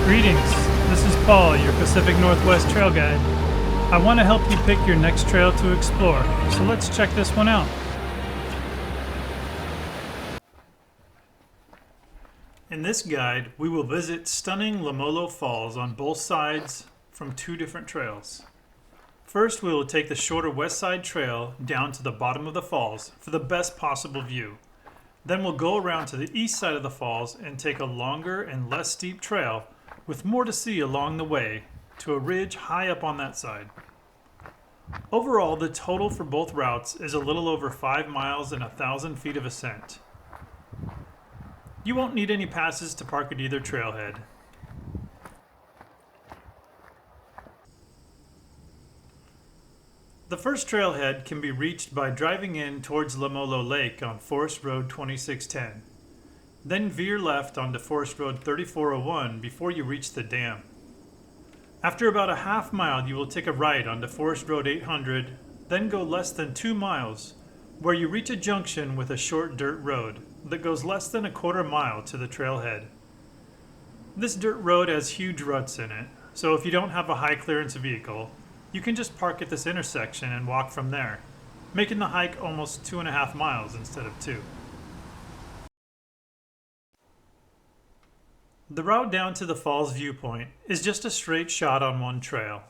Greetings, this is Paul, your Pacific Northwest trail guide. I want to help you pick your next trail to explore, so let's check this one out. In this guide, we will visit stunning Lemolo Falls on both sides from two different trails. First, we will take the shorter west side trail down to the bottom of the falls for the best possible view. Then we'll go around to the east side of the falls and take a longer and less steep trail with more to see along the way to a ridge high up on that side. Overall, the total for both routes is a little over 5 miles and 1,000 feet of ascent. You won't need any passes to park at either trailhead. The first trailhead can be reached by driving in towards Lemolo Lake on Forest Road 2610. Then veer left onto Forest Road 3401 before you reach the dam. After about a half mile, you will take a right onto Forest Road 800, then go less than 2 miles, where you reach a junction with a short dirt road that goes less than a quarter mile to the trailhead. This dirt road has huge ruts in it, so if you don't have a high clearance vehicle, you can just park at this intersection and walk from there, making the hike almost 2.5 miles instead of 2. The route down to the falls viewpoint is just a straight shot on one trail.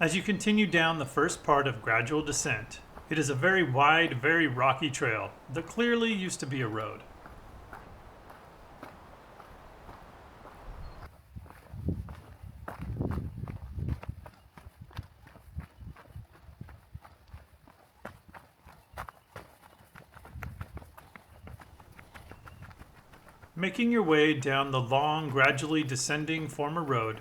As you continue down the first part of gradual descent, it is a very wide, very rocky trail that clearly used to be a road. Making your way down the long, gradually descending former road,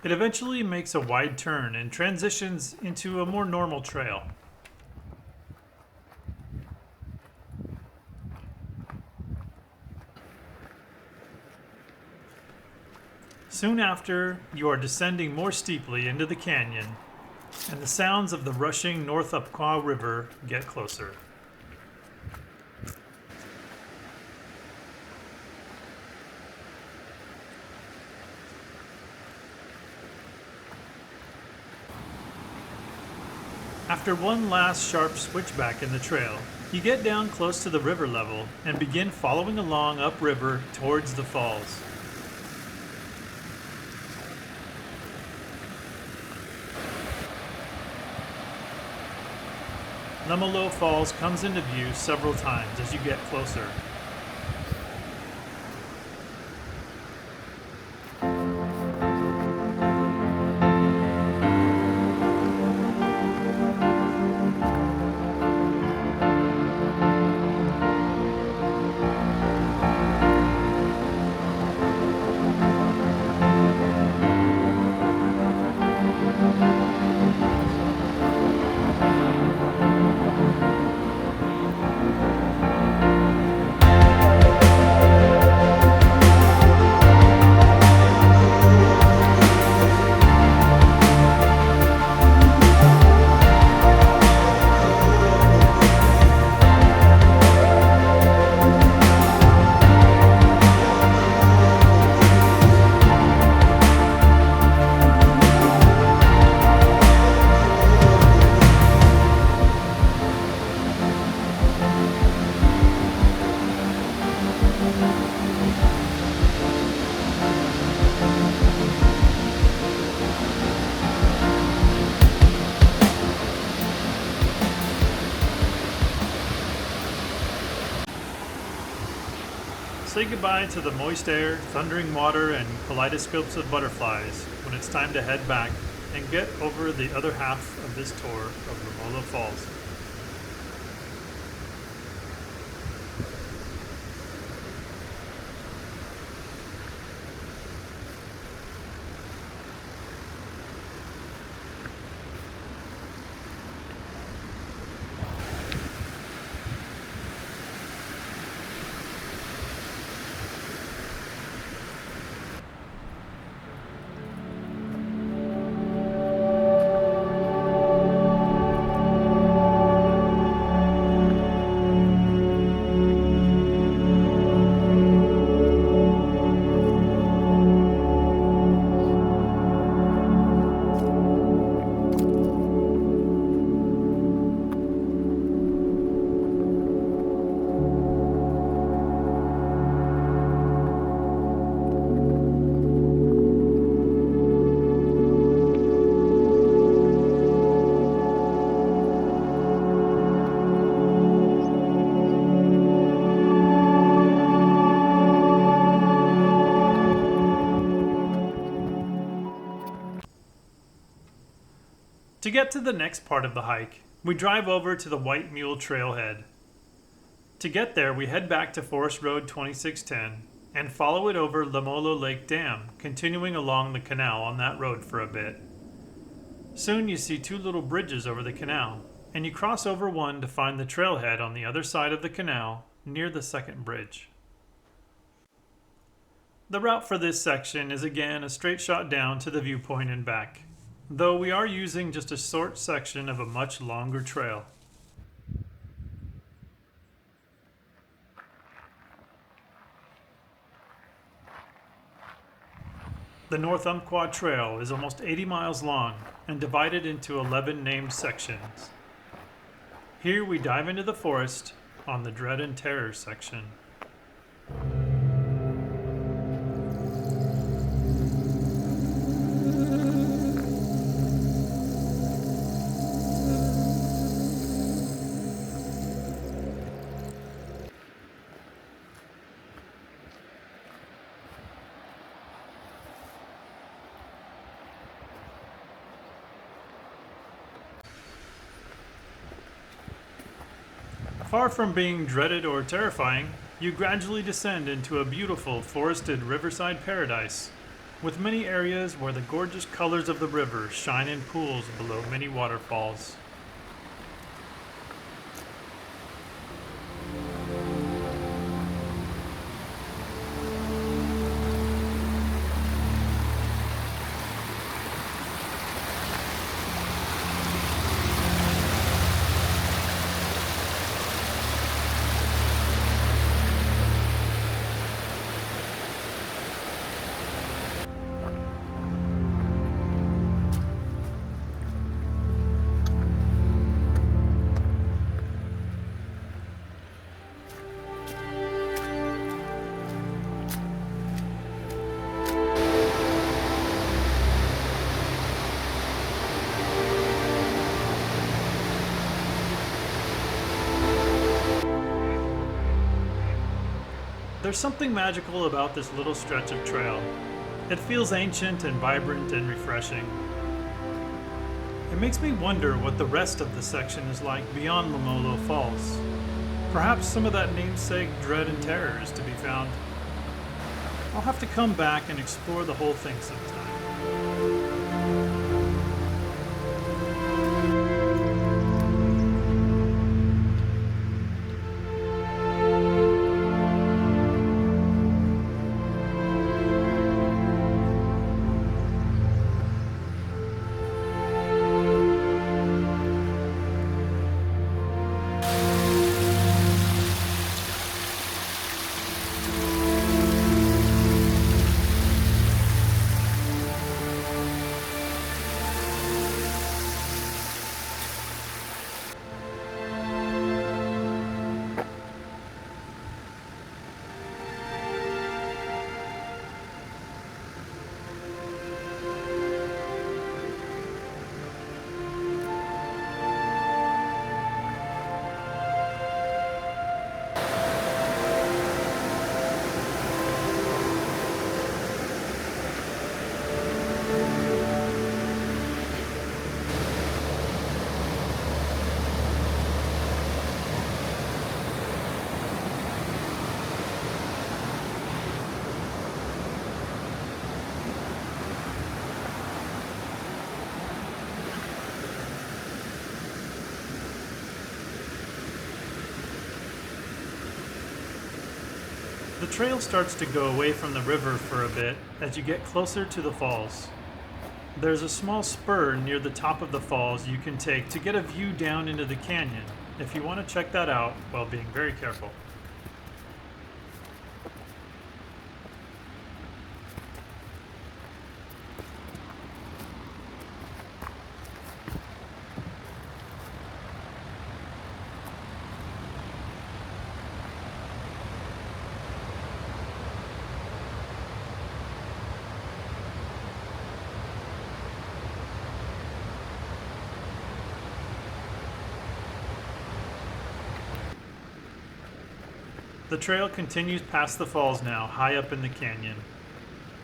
it eventually makes a wide turn and transitions into a more normal trail. Soon after, you are descending more steeply into the canyon, and the sounds of the rushing North Umpqua River get closer. After one last sharp switchback in the trail, you get down close to the river level and begin following along upriver towards the falls. Lemolo Falls comes into view several times as you get closer. Say goodbye to the moist air, thundering water, and kaleidoscopes of butterflies when it's time to head back and get over the other half of this tour of Lemolo Falls. To get to the next part of the hike, we drive over to the White Mule Trailhead. To get there, we head back to Forest Road 2610 and follow it over Lemolo Lake Dam, continuing along the canal on that road for a bit. Soon you see two little bridges over the canal, and you cross over one to find the trailhead on the other side of the canal near the second bridge. The route for this section is again a straight shot down to the viewpoint and back, though we are using just a short section of a much longer trail. The North Umpqua Trail is almost 80 miles long and divided into 11 named sections. Here we dive into the forest on the Dread and Terror section. Far from being dreaded or terrifying, you gradually descend into a beautiful forested riverside paradise, with many areas where the gorgeous colors of the river shine in pools below many waterfalls. There's something magical about this little stretch of trail. It feels ancient and vibrant and refreshing. It makes me wonder what the rest of the section is like beyond Lemolo Falls. Perhaps some of that namesake dread and terror is to be found. I'll have to come back and explore the whole thing sometime. The trail starts to go away from the river for a bit as you get closer to the falls. There's a small spur near the top of the falls you can take to get a view down into the canyon if you want to check that out while being very careful. The trail continues past the falls now, high up in the canyon.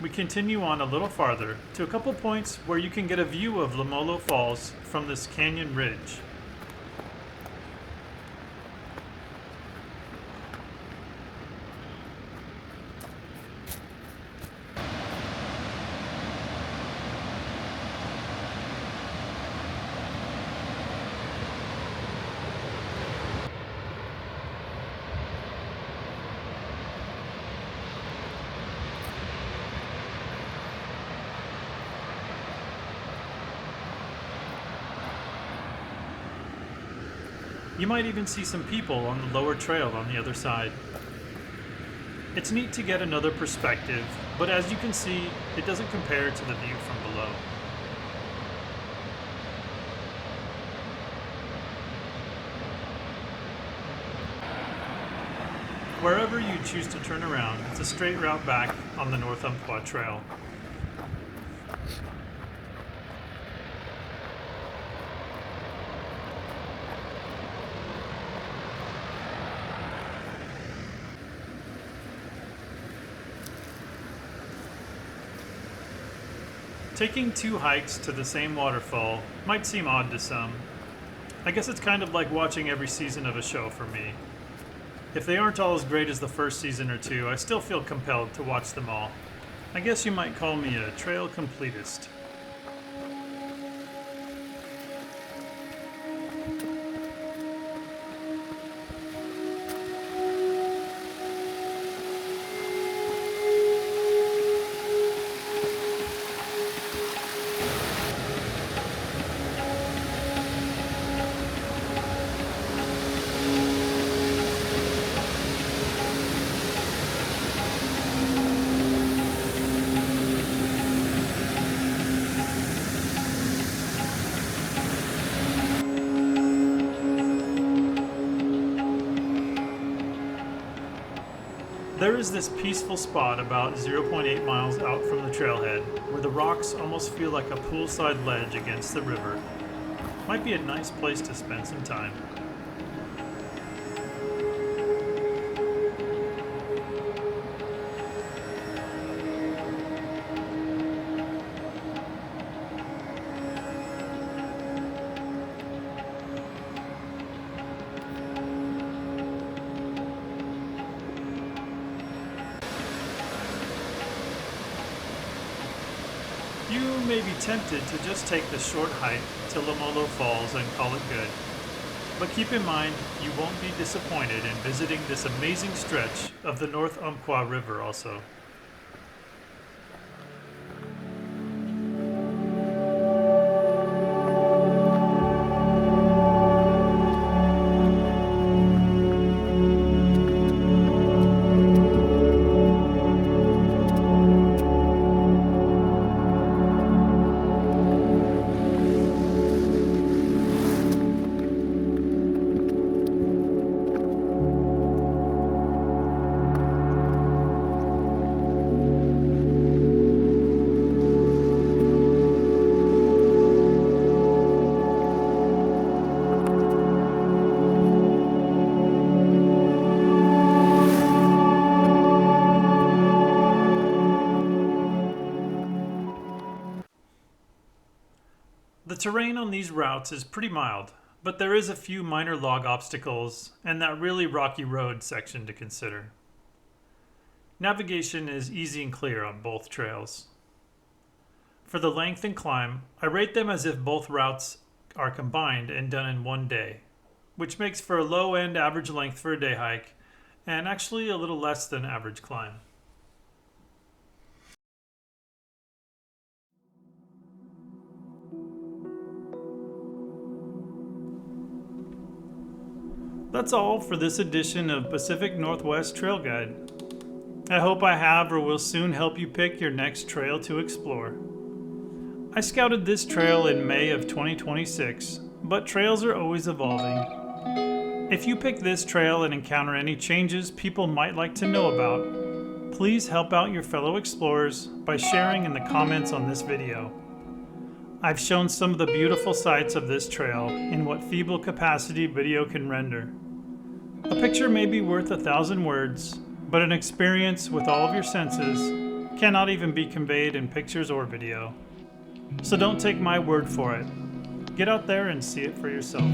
we continue on a little farther to a couple points where you can get a view of Lemolo Falls from this canyon ridge. You might even see some people on the lower trail on the other side. It's neat to get another perspective, but as you can see, it doesn't compare to the view from below. Wherever you choose to turn around, it's a straight route back on the North Umpqua Trail. Taking two hikes to the same waterfall might seem odd to some. I guess it's kind of like watching every season of a show for me. If they aren't all as great as the first season or two, I still feel compelled to watch them all. I guess you might call me a trail completist. There is this peaceful spot about 0.8 miles out from the trailhead where the rocks almost feel like a poolside ledge against the river. Might be a nice place to spend some time. You may be tempted to just take the short hike to Lemolo Falls and call it good. But keep in mind, you won't be disappointed in visiting this amazing stretch of the North Umpqua River also. The terrain on these routes is pretty mild, but there is a few minor log obstacles and that really rocky road section to consider. Navigation is easy and clear on both trails. For the length and climb, I rate them as if both routes are combined and done in one day, which makes for a low-end average length for a day hike and actually a little less than average climb. That's all for this edition of Pacific Northwest Trail Guide. I hope I have or will soon help you pick your next trail to explore. I scouted this trail in May of 2026, but trails are always evolving. If you pick this trail and encounter any changes people might like to know about, please help out your fellow explorers by sharing in the comments on this video. I've shown some of the beautiful sights of this trail in what feeble capacity video can render. A picture may be worth 1,000 words, but an experience with all of your senses cannot even be conveyed in pictures or video. So don't take my word for it. Get out there and see it for yourself.